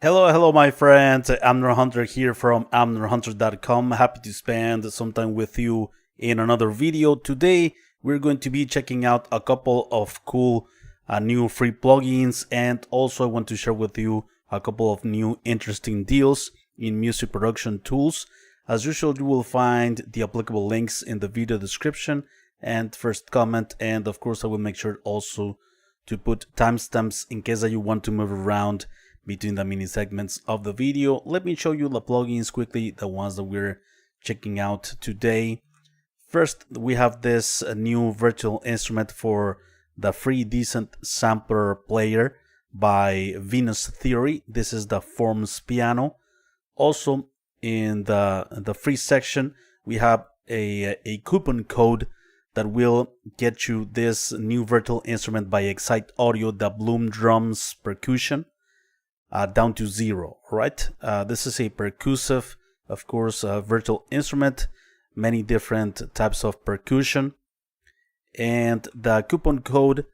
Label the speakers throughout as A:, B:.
A: Hello, my friends. Amner Hunter here from amnerhunter.com. Happy to spend some time with you in another video. Today, we're going to be checking out a couple of cool new free plugins, and also I want to share with you a couple of new interesting deals in music production tools. As usual, you will find the applicable links in the video description and first comment, and of course I will make sure also to put timestamps in case that you want to move around between the mini segments of the video. Let me show you the plugins quickly, the ones that we're checking out today. First, we have this new virtual instrument for the free decent sampler player by Venus Theory. This is the Forms piano. Also in the free section, we have a coupon code that will get you this new virtual instrument by Excite Audio, the Bloom Drums Percussion. Down to 0, right? This is a percussive, of course, virtual instrument, many different types of percussion. And the coupon code,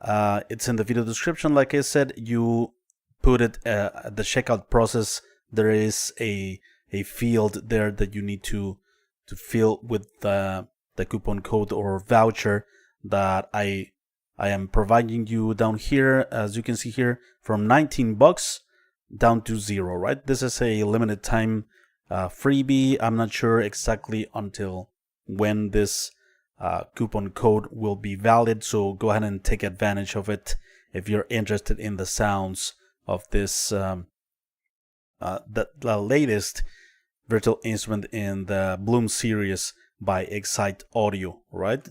A: it's in the video description. Like I said, you put it at the checkout process. There is a field there that you need to fill with the coupon code or voucher that I am providing you down here, as you can see here, from 19 bucks down to 0, right? This is a limited time freebie. I'm not sure exactly until when this coupon code will be valid, so go ahead and take advantage of it if you're interested in the sounds of this the latest virtual instrument in the Bloom series by Excite Audio, right?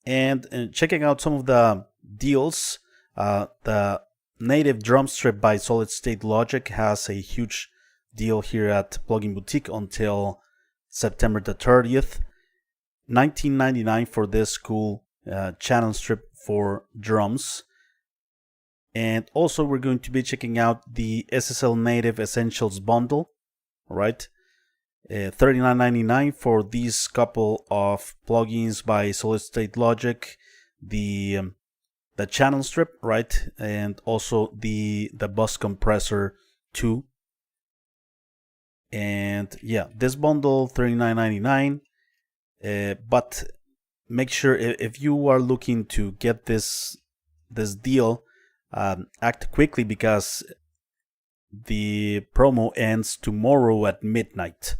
A: And checking out some of the deals, the native Drumstrip by Solid State Logic has a huge deal here at Plugin Boutique until September the 30th. $19.99 for this cool channel strip for drums. And also we're going to be checking out the SSL Native Essentials bundle, right? $39.99 for these couple of plugins by Solid State Logic, the channel strip, right, and also the bus compressor 2. And yeah, this bundle $39.99. But make sure if you are looking to get this deal, act quickly because the promo ends tomorrow at midnight.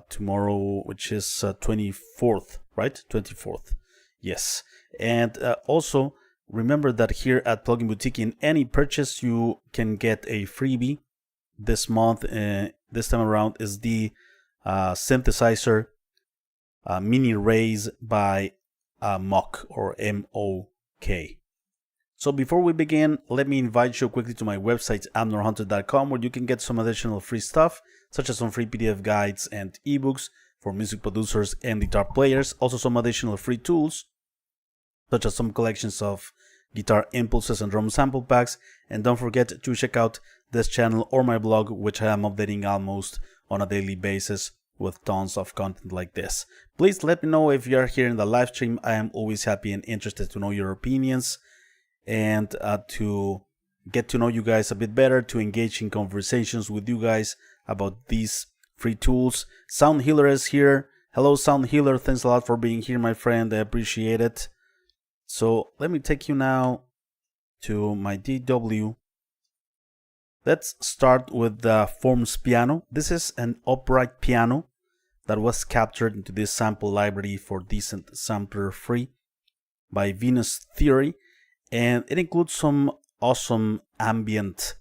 A: Tomorrow, which is 24th, right? 24th, yes. And also remember that here at Plugin Boutique, in any purchase you can get a freebie. This month, this time around, is the synthesizer mini raise by Mock, or M-O-K. So before we begin, let me invite you quickly to my website, amnerhunter.com, where you can get some additional free stuff, such as some free PDF guides and ebooks for music producers and guitar players. Also some additional free tools, such as some collections of guitar impulses and drum sample packs. And don't forget to check out this channel or my blog, which I am updating almost on a daily basis with tons of content like this. Please let me know if you are here in the live stream. I am always happy and interested to know your opinions, and to get to know you guys a bit better, to engage in conversations with you guys about these free tools. Sound Healer is here. Hello, Sound Healer. Thanks a lot for being here, my friend. I appreciate it. So let me take you now to my DW. Let's start with the Forms piano. This is an upright piano that was captured into this sample library for Decent Sampler Free by Venus Theory. And it includes some awesome ambient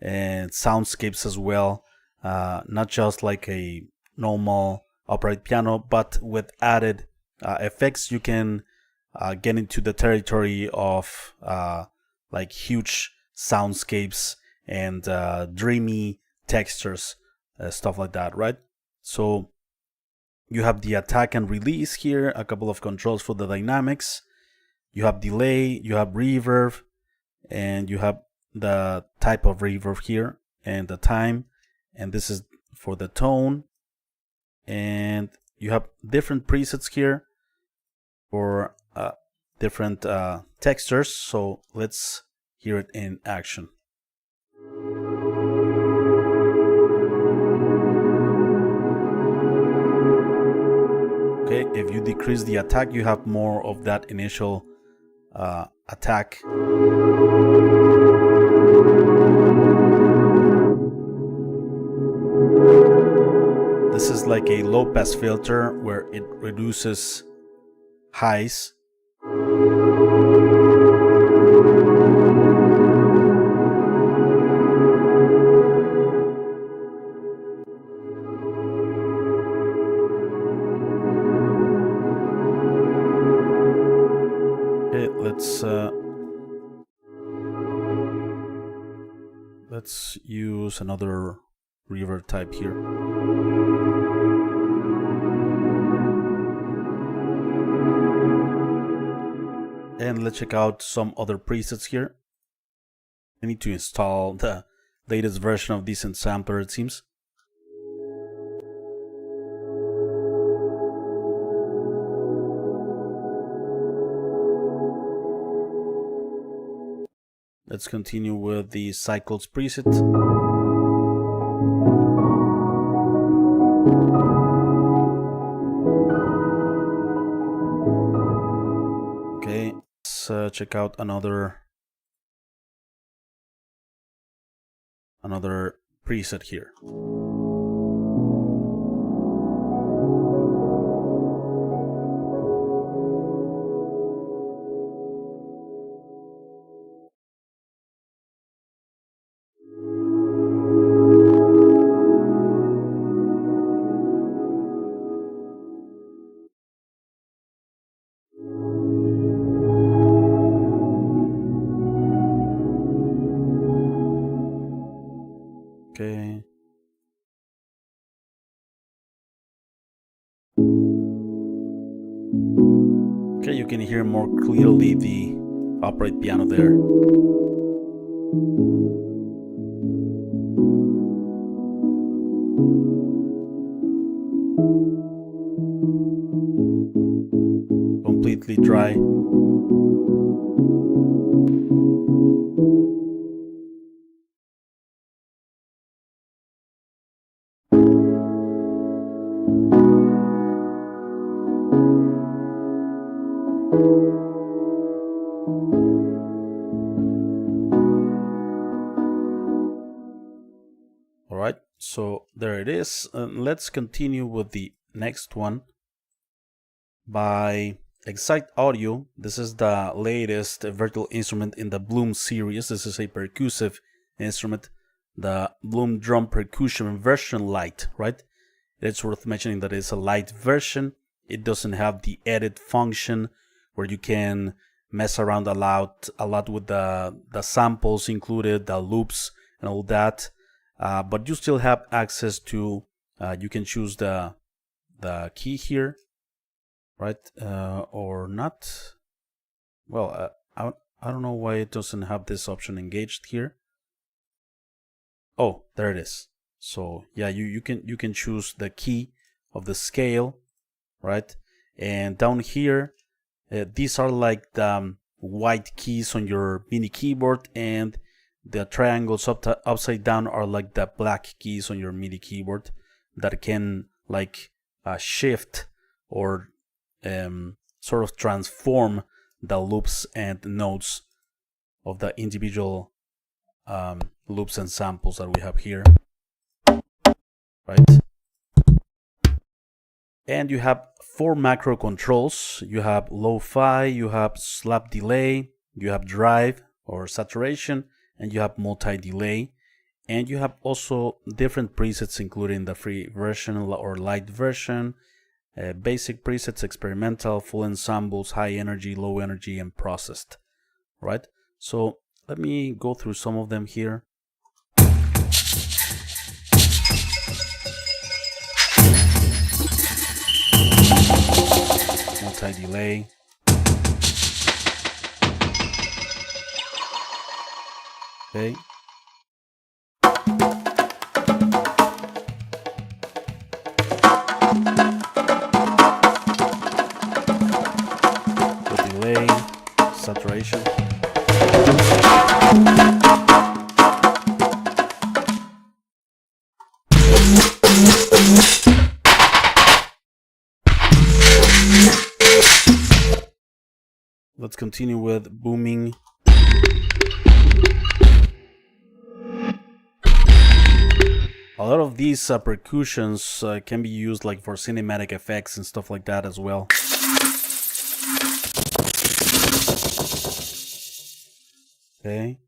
A: and soundscapes as well. Not just like a normal upright piano, but with added effects. You can get into the territory of like huge soundscapes and dreamy textures, stuff like that, right? So you have the attack and release here, a couple of controls for the dynamics. You have delay, you have reverb, and you have the type of reverb here and the time, and this is for the tone. And you have different presets here for different textures. So let's hear it in action. increase the attack, you have more of that initial attack. This is like a low pass filter where it reduces highs. Okay, let's use another reverb type here. And let's check out some other presets here. I need to install the latest version of this sampler, it seems. Let's continue with the cycles preset. Okay, let's check out another preset here. Okay. Okay, you can hear more clearly the upright piano there. Completely dry. Alright, so there it is. Let's continue with the next one by Excite Audio. This is the latest virtual instrument in the Bloom series. This is a percussive instrument, the Bloom Drum Percussion version LITE, right? It's worth mentioning that it's a LITE version. It doesn't have the edit function where you can mess around a lot with the samples included, the loops and all that. But you still have access to, you can choose the key here, right? Or not. Well, I don't know why it doesn't have this option engaged here. Oh, there it is. So yeah, you can choose the key of the scale, right? And down here, these are like the white keys on your mini keyboard, and the triangles upside down are like the black keys on your MIDI keyboard that can like shift or sort of transform the loops and notes of the individual loops and samples that we have here, right? And you have 4 macro controls. You have lo-fi, you have slap delay, you have drive or saturation, and you have multi-delay. And you have also different presets, including the free version or light version, basic presets, experimental, full ensembles, high energy, low energy, and processed, right? So let me go through some of them here. Multi-delay. Okay. The delay, saturation. let's continue with booming. A lot of these percussions can be used like for cinematic effects and stuff like that as well. Okay.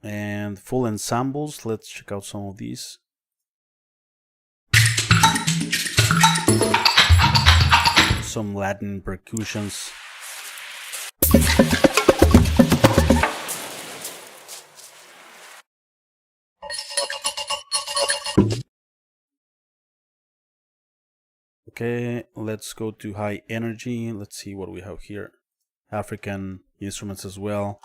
A: And full ensembles, let's check out some of these. Some Latin percussions. Okay, let's go to high energy. Let's see what we have here. African instruments as well.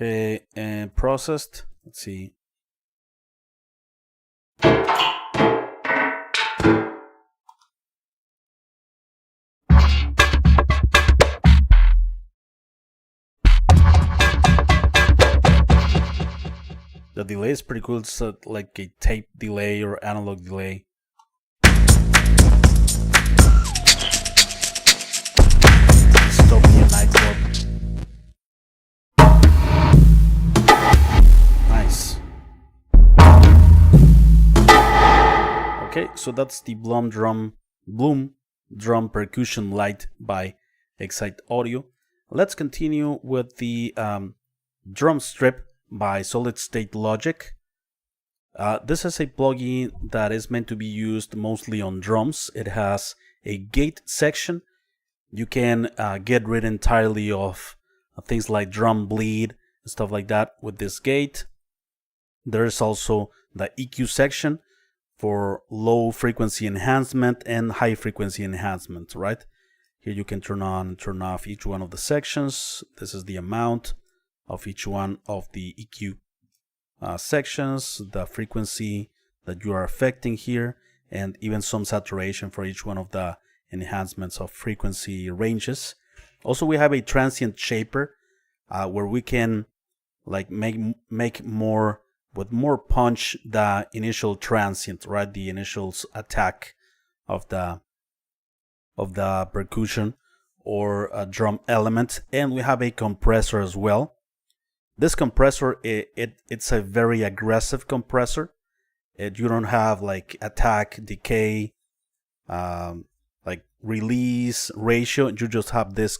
A: Okay, and processed. Let's see. The delay is pretty cool. It's like a tape delay or analog delay. Dystopia nightclub. Nice. Okay, so that's the Bloom Drum Percussion LITE by Excite Audio. Let's continue with the Drumstrip by Solid State Logic. This is a plugin that is meant to be used mostly on drums. It has a gate section. You can get rid entirely of things like drum bleed and stuff like that with this gate. There's also the EQ section for low frequency enhancement and high frequency enhancement, right? Here you can turn on and turn off each one of the sections. This is the amount of each one of the EQ sections, the frequency that you are affecting here, and even some saturation for each one of the enhancements of frequency ranges. Also, we have a transient shaper where we can like make more with more punch the initial transient, right? The initial attack of the percussion or a drum element. And we have a compressor as well. This compressor, it's a very aggressive compressor. You don't have like attack, decay, like release ratio. You just have this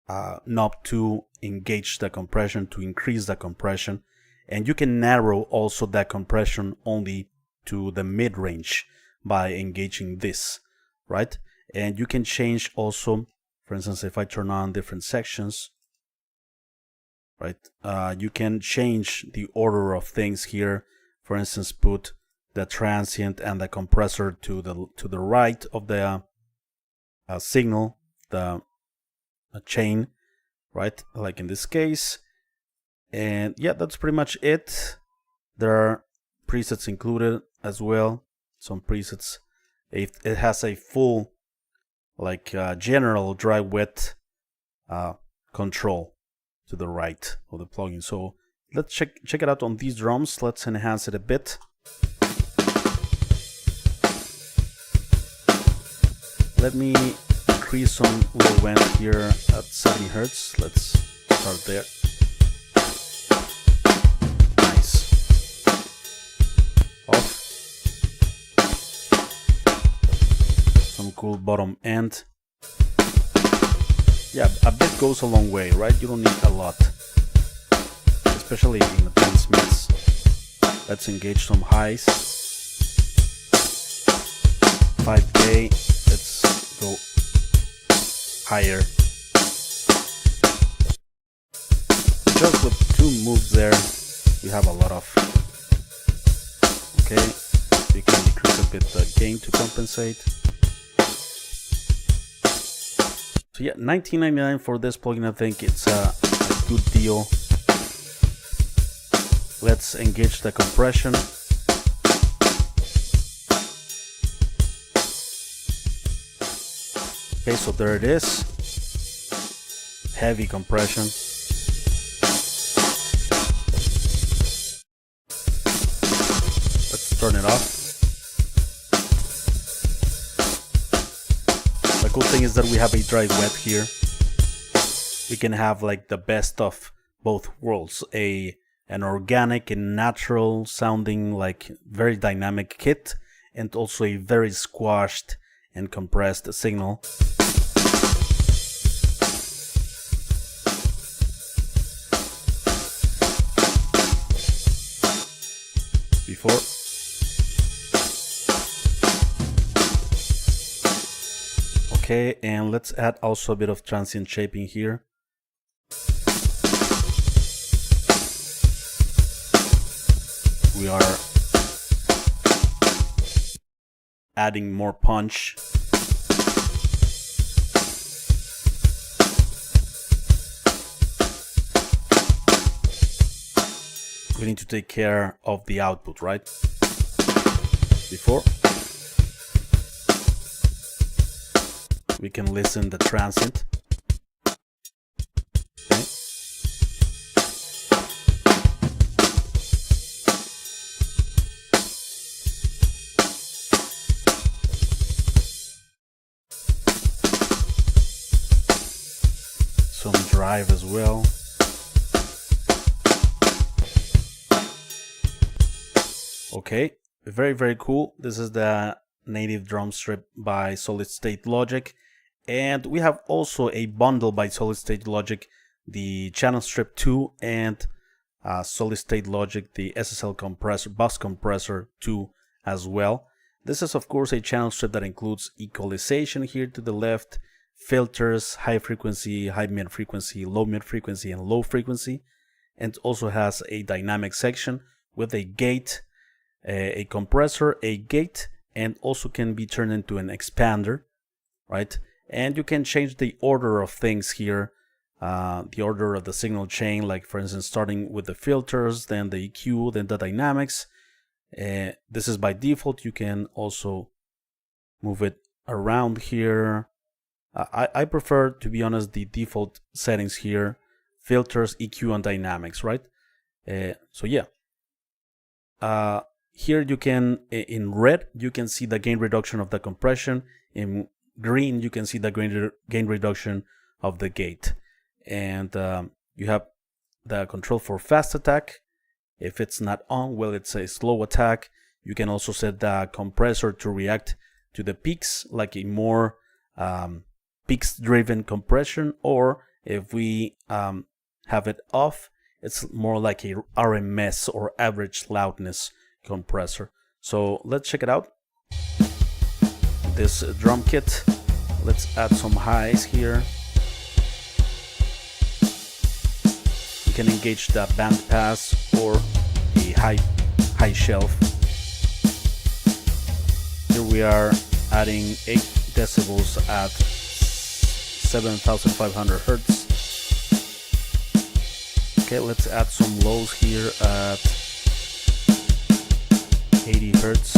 A: knob to engage the compression, to increase the compression. And you can narrow also that compression only to the mid-range by engaging this, right? And you can change also, for instance, if I turn on different sections, right? You can change the order of things here. For instance, put the transient and the compressor to the right of the signal, the chain, right? Like in this case. And yeah, that's pretty much it. There are presets included as well. Some presets. It has a full like general dry wet control to the right of the plugin. So let's check it out on these drums. Let's enhance it a bit. Let me increase some low end here at 70 Hertz. Let's start there. Nice. Off. Some cool bottom end. Yeah, a bit goes a long way, right? You don't need a lot, especially in the dance mix. Let's engage some highs. 5K. Let's go higher. Just with two moves there, you have a lot of. Okay, so you can decrease a bit the gain to compensate. So yeah, $19.99 for this plugin. I think it's a good deal. Let's engage the compression. Okay, so there it is. heavy compression. Let's turn it off. The cool thing is that we have a dry wet here. We can have like the best of both worlds, an organic and natural sounding, like very dynamic kit, and also a very squashed and compressed signal. Before. Okay, and let's add also a bit of transient shaping here. We are adding more punch. We need to take care of the output, right? Before we can listen the transient. Okay. Some drive as well. Okay, very cool. This is the native Drumstrip by Solid State Logic, and we have also a bundle by Solid State Logic, the Channel Strip 2, and Solid State Logic, the SSL compressor, bus compressor 2 as well. This is of course a channel strip that includes equalization here to the left, filters, high frequency, high mid frequency, low mid frequency, and low frequency, and also has a dynamic section with a gate, a compressor, a gate, and also can be turned into an expander, right? And you can change the order of things here, the order of the signal chain, like for instance starting with the filters, then the EQ, then the dynamics. This is by default. You can also move it around here. I prefer, to be honest, the default settings here: filters, EQ, and dynamics, right? So yeah. Here you can, in red, you can see the gain reduction of the compression. In green, you can see the gain reduction of the gate. And you have the control for fast attack. If it's not on, well, it's a slow attack. You can also set the compressor to react to the peaks, like a more peaks-driven compression. Or if we have it off, it's more like a RMS or average loudness compressor. So let's check it out. This drum kit. Let's add some highs here. You can engage the band pass or a high shelf. Here we are adding 8 decibels at 7,500 hertz. Okay, let's add some lows here at 80 hertz.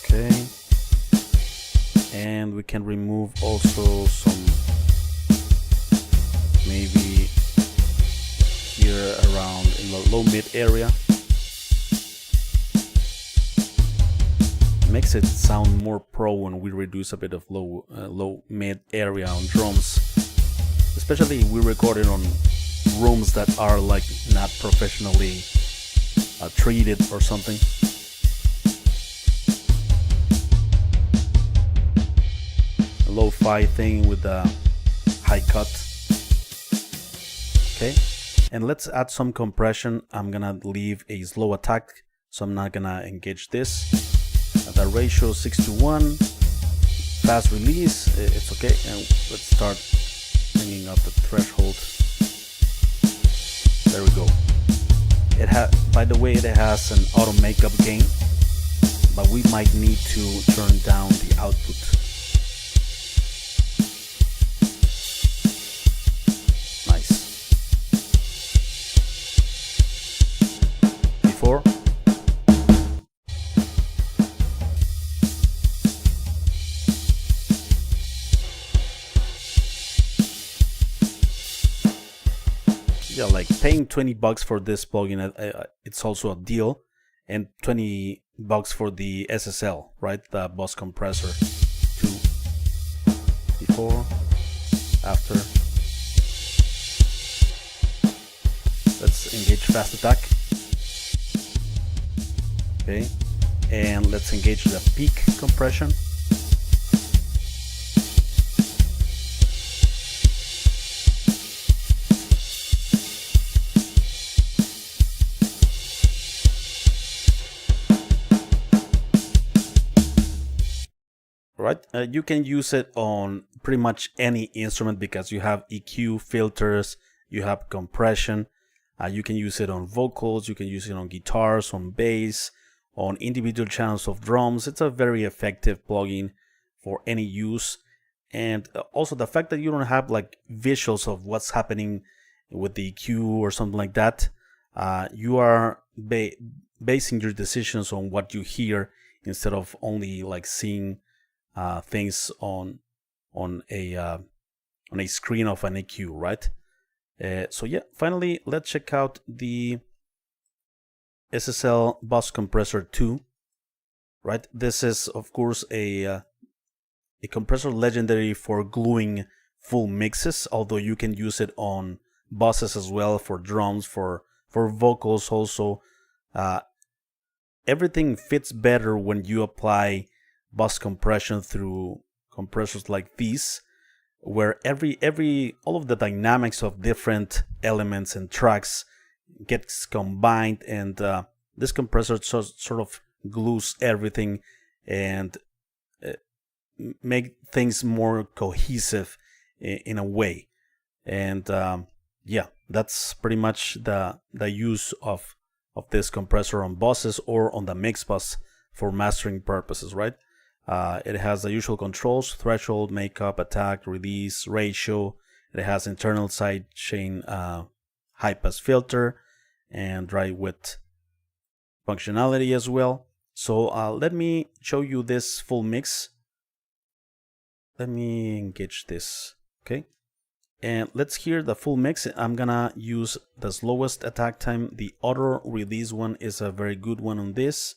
A: Okay, and we can remove also some, maybe here around in the low mid area. Makes it sound more pro when we reduce a bit of low mid area on drums, especially if we record it on rooms that are like not professionally treated or something. A lo-fi thing with a high cut. Okay, and let's add some compression. I'm gonna leave a slow attack, so I'm not gonna engage this. The ratio 6:1, fast release, it's okay, and let's start bringing up the threshold. There we go. By the way, it has an auto makeup gain, but we might need to turn down the output. Nice. Before. yeah, like paying $20 for this plugin, it's also a deal, and $20 for the SSL, right? The bus compressor. Before, after. Let's engage fast attack. Okay, and let's engage the peak compression. Right, you can use it on pretty much any instrument because you have EQ, filters, you have compression. You can use it on vocals, you can use it on guitars, on bass, on individual channels of drums. It's a very effective plugin for any use. And also the fact that you don't have like visuals of what's happening with the EQ or something like that, you are basing your decisions on what you hear instead of only like seeing things on a screen of an EQ, right? So yeah, finally, let's check out the SSL Bus Compressor 2, right? This is, of course, a compressor legendary for gluing full mixes, although you can use it on buses as well, for drums, for vocals also. Everything fits better when you apply bus compression through compressors like these, where all of the dynamics of different elements and tracks gets combined, and this compressor sort of glues everything and make things more cohesive in a way. And yeah, that's pretty much the use of this compressor on buses or on the mixbus for mastering purposes, right? It has the usual controls: threshold, makeup, attack, release, ratio. It has internal sidechain high pass filter and dry width functionality as well. So let me show you this full mix. Let me engage this, okay? And let's hear the full mix. I'm gonna use the slowest attack time. The auto release one is a very good one on this.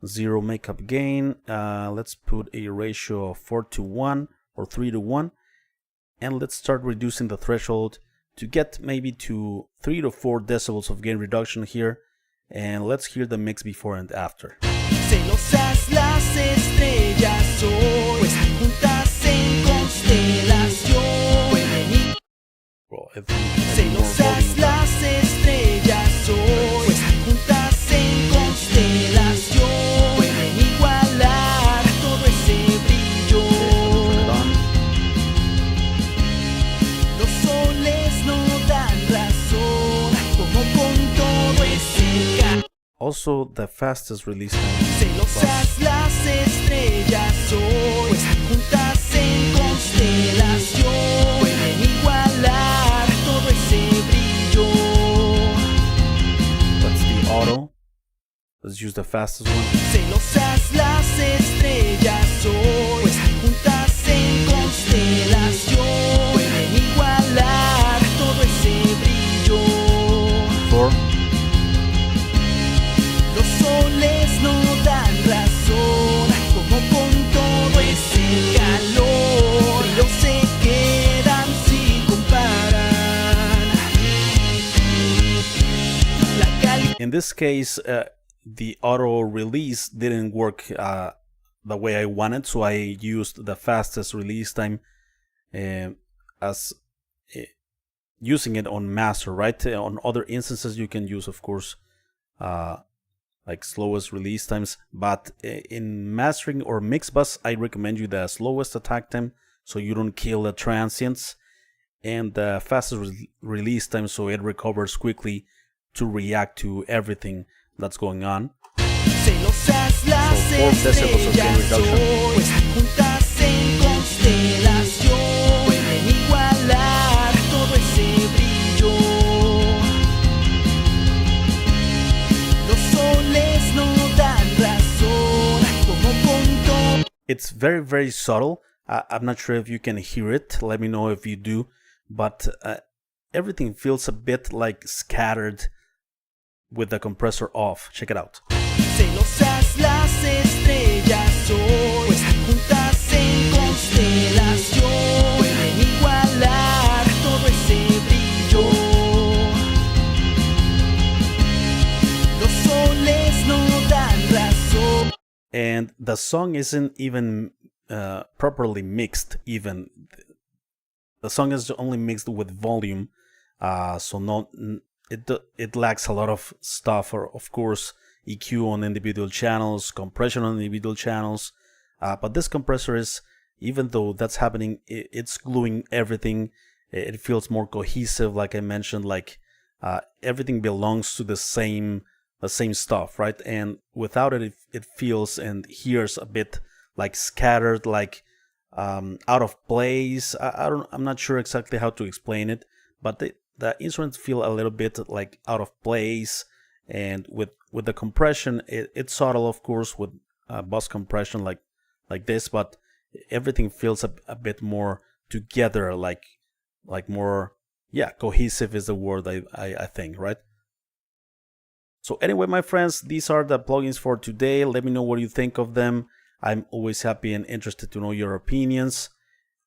A: 0 makeup gain. Let's put a ratio of 4:1 or 3:1, and let's start reducing the threshold to get maybe to 3 to 4 decibels of gain reduction here. And let's hear the mix before and after.
B: Celosas las estrellas hoy, pues juntas en constelación.
A: Well,
B: celosas las estrellas hoy, pues juntas en constelación. Pueden igualar todo ese brillo. Los soles no dan razón, como con todo ese calor.
A: Also, the fastest release time.
B: Celosas las estrellas hoy, pues juntas en constelación. Pueden igualar todo ese brillo.
A: That's the auto. Let's use the fastest one.
B: Celosas las estrellas hoy, pues juntas en constelación. Pueden igualar todo ese brillo.
A: 4.
B: Los soles no dan razón, como con todo ese calor. Brillos se quedan sin comparar. La calidad.
A: In this case, the auto release didn't work the way I wanted, so I used the fastest release time as using it on master, right? On other instances, you can use, of course, like slowest release times, but in mastering or mixbus, I recommend you the slowest attack time so you don't kill the transients, and the fastest release time so it recovers quickly to react to everything that's going on.
B: Celosas las
A: So 4 decibels of gain reduction.
B: hoy, pues juntas en constelación. Pueden igualar todo ese brillo. Los soles no dan razón, como con todo.
A: It's very, very subtle. I'm not sure if you can hear it. Let me know if you do. But everything feels a bit like scattered with the compressor off. Check it out.
B: Celosas las estrellas hoy, pues juntas en constelación pueden igualar todo ese brillo. Los soles no dan razón.
A: And the song isn't even properly mixed. Even the song is only mixed with volume, so it lacks a lot of stuff. Or of course, EQ on individual channels, compression on individual channels. But this compressor is, even though that's happening, it's gluing everything. It feels more cohesive, like I mentioned. Like everything belongs to the same stuff, right? And without it, it feels and hears a bit like scattered, like out of place. I'm not sure exactly how to explain it, but the instruments feel a little bit like out of place. And with the compression, it's subtle, of course, with bus compression like this, but everything feels a bit more together, like more, yeah, cohesive is the word I think, right? So anyway, my friends, these are the plugins for today. Let me know what you think of them. I'm always happy and interested to know your opinions.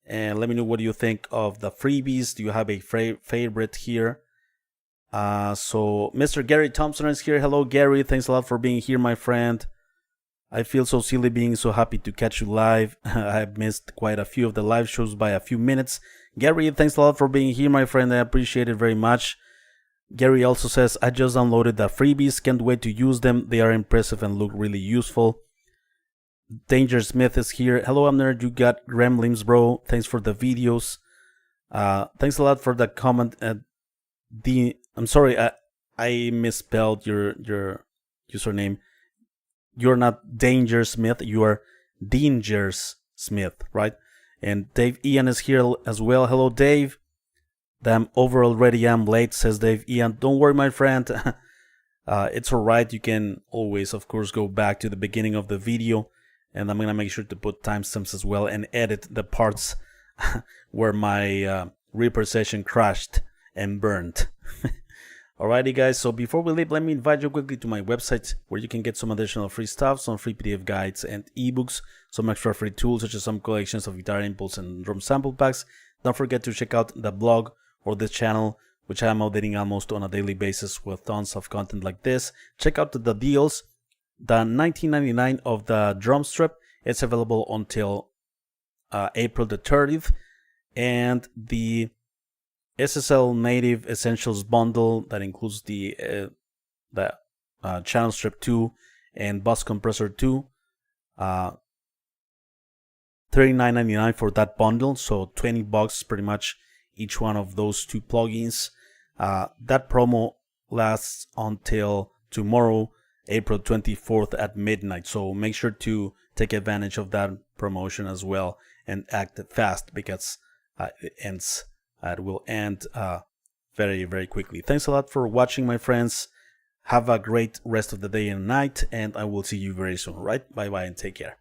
A: And let me know what you think of the freebies. Do you have a favorite here? So Mr. Gary Thompson is here. Hello, Gary. Thanks a lot for being here, my friend. I feel so silly being so happy to catch you live. I've missed quite a few of the live shows by a few minutes. Gary, thanks a lot for being here, my friend. I appreciate it very much. Gary also says, I just downloaded the freebies. Can't wait to use them. They are impressive and look really useful. Danger Smith is here. Hello, Amner. You got gremlins, bro. Thanks for the videos. Thanks a lot for the comment. I'm sorry, I misspelled your username. You're not Danger Smith. You are Dangers Smith, right? And Dave Ian is here as well. Hello, Dave. Damn, over already. I'm late, says Dave Ian. Don't worry, my friend. It's alright. You can always, of course, go back to the beginning of the video. And I'm going to make sure to put timestamps as well and edit the parts where my Reaper session crashed and burned. Alrighty, guys. So before we leave, let me invite you quickly to my website where you can get some additional free stuff, some free PDF guides and ebooks, some extra free tools such as some collections of guitar impulse and drum sample packs. Don't forget to check out the blog or this channel, which I am updating almost on a daily basis with tons of content like this. Check out the deals. The $19.99 of the Drumstrip, it's available until April the 30th, and the SSL Native Essentials bundle that includes the Channel Strip 2 and Bus Compressor 2, $39.99 for that bundle, so $20 pretty much each one of those two plugins. That promo lasts until tomorrow, April 24th at midnight, so make sure to take advantage of that promotion as well and act fast because it will end very, very quickly. Thanks a lot for watching, my friends. Have a great rest of the day and night, and I will see you very soon, right? Bye bye and take care.